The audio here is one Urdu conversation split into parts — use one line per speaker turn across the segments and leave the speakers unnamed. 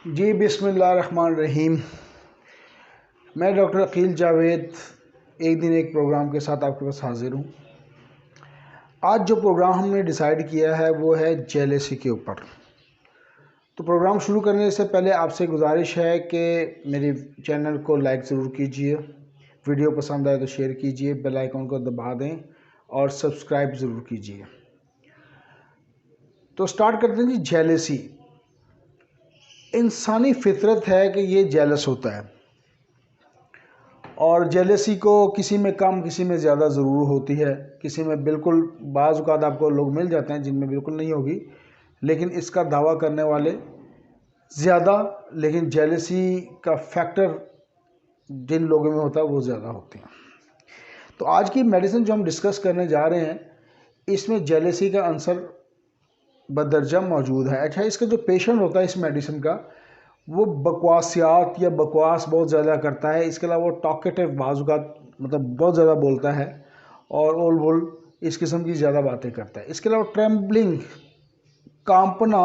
جی بسم اللہ الرحمن الرحیم۔ میں ڈاکٹر عقیل جاوید ایک دن ایک پروگرام کے ساتھ آپ کے پاس حاضر ہوں۔ آج جو پروگرام ہم نے ڈیسائیڈ کیا ہے وہ ہے جیلیسی کے اوپر۔ تو پروگرام شروع کرنے سے پہلے آپ سے گزارش ہے کہ میری چینل کو لائک ضرور کیجئے، ویڈیو پسند آئے تو شیئر کیجئے، بیل آئیکن کو دبا دیں اور سبسکرائب ضرور کیجئے۔ تو سٹارٹ کرتے ہیں جی۔ جیلیسی انسانی فطرت ہے کہ یہ جیلس ہوتا ہے، اور جیلیسی کو کسی میں کم کسی میں زیادہ ضرور ہوتی ہے، کسی میں بالکل بعض اوقات آپ کو لوگ مل جاتے ہیں جن میں بالکل نہیں ہوگی، لیکن اس کا دعویٰ کرنے والے زیادہ، لیکن جیلیسی کا فیکٹر جن لوگوں میں ہوتا ہے وہ زیادہ ہوتے ہیں۔ تو آج کی میڈیسن جو ہم ڈسکس کرنے جا رہے ہیں اس میں جیلیسی کا عنصر بدرجہ موجود ہے۔ اچھا، اس کا جو پیشنٹ ہوتا ہے اس میڈیسن کا، وہ بکواسیات یا بکواس بہت زیادہ کرتا ہے، اس کے علاوہ وہ ٹاکیٹو بعض اوقات مطلب بہت زیادہ بولتا ہے اور اول بول اس قسم کی زیادہ باتیں کرتا ہے۔ اس کے علاوہ ٹریمبلنگ، کانپنا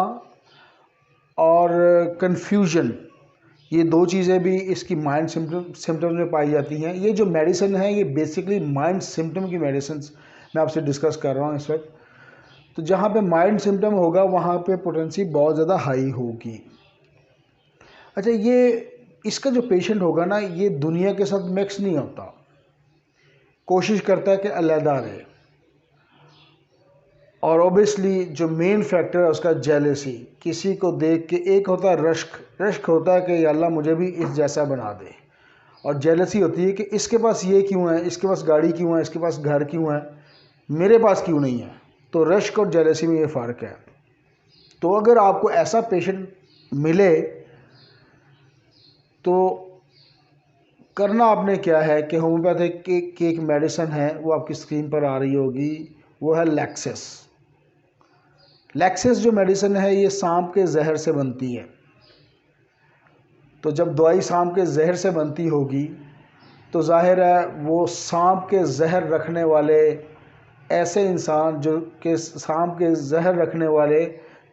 اور کنفیوژن، یہ دو چیزیں بھی اس کی مائنڈ سمٹمز میں پائی جاتی ہیں۔ یہ جو میڈیسن ہے یہ بیسکلی مائنڈ سمٹم کی میڈیسنز میں آپ سے ڈسکس کر رہا ہوں اس وقت۔ تو جہاں پہ مائنڈ سمٹم ہوگا وہاں پہ پوٹینسی بہت زیادہ ہائی ہوگی۔ اچھا، یہ اس کا جو پیشنٹ ہوگا نا، یہ دنیا کے ساتھ مکس نہیں ہوتا، کوشش کرتا ہے کہ علیحدہ رہے، اور اوبیسلی جو مین فیکٹر ہے اس کا جیلیسی، کسی کو دیکھ کے ایک ہوتا ہے رشک ہوتا ہے کہ یا اللہ مجھے بھی اس جیسا بنا دے، اور جیلیسی ہوتی ہے کہ اس کے پاس یہ کیوں ہے، اس کے پاس گاڑی کیوں ہے، اس کے پاس گھر کیوں ہے، میرے پاس کیوں نہیں ہے۔ تو رشک اور جیلیسی میں یہ فرق ہے۔ تو اگر آپ کو ایسا پیشنٹ ملے تو کرنا آپ نے کیا ہے کہ ہومیوپیتھک کی ایک میڈیسن ہے، وہ آپ کی اسکرین پر آ رہی ہوگی، وہ ہے لیکسس۔ لیکسس جو میڈیسن ہے یہ سانپ کے زہر سے بنتی ہے۔ تو جب دوائی سانپ کے زہر سے بنتی ہوگی تو ظاہر ہے وہ سانپ کے زہر رکھنے والے ایسے انسان جو کہ سانپ کے زہر رکھنے والے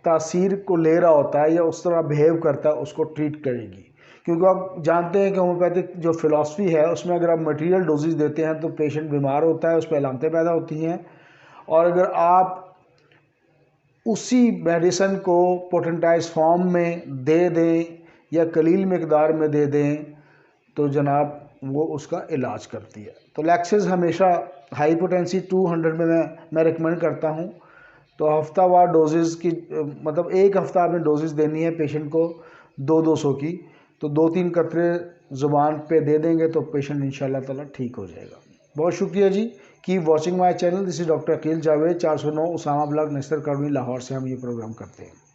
تاثیر کو لے رہا ہوتا ہے یا اس طرح بیہیو کرتا ہے اس کو ٹریٹ کرے گی، کیونکہ آپ جانتے ہیں کہ ہومیوپیتھک جو فلاسفی ہے اس میں اگر آپ مٹیریل ڈوزز دیتے ہیں تو پیشنٹ بیمار ہوتا ہے، اس پہ علامتیں پیدا ہوتی ہیں، اور اگر آپ اسی میڈیسن کو پوٹنٹائز فارم میں دے دیں یا قلیل مقدار میں دے دیں تو جناب وہ اس کا علاج کرتی ہے۔ تو لیکسس ہمیشہ ہائی پوٹینسی 200 میں ریکمینڈ کرتا ہوں۔ تو ہفتہ وار ڈوزز کی مطلب ایک ہفتہ آپ نے ڈوزز دینی ہے پیشنٹ کو 200 کی، تو 2-3 قطرے زبان پہ دے دیں گے تو پیشنٹ انشاءاللہ تعالی ٹھیک ہو جائے گا۔ بہت شکریہ جی۔ Keep watching my channel. This is doctor Aqeel Javed, 409 Usama block, Nasr colony, Lahore سے ہم یہ پروگرام کرتے ہیں۔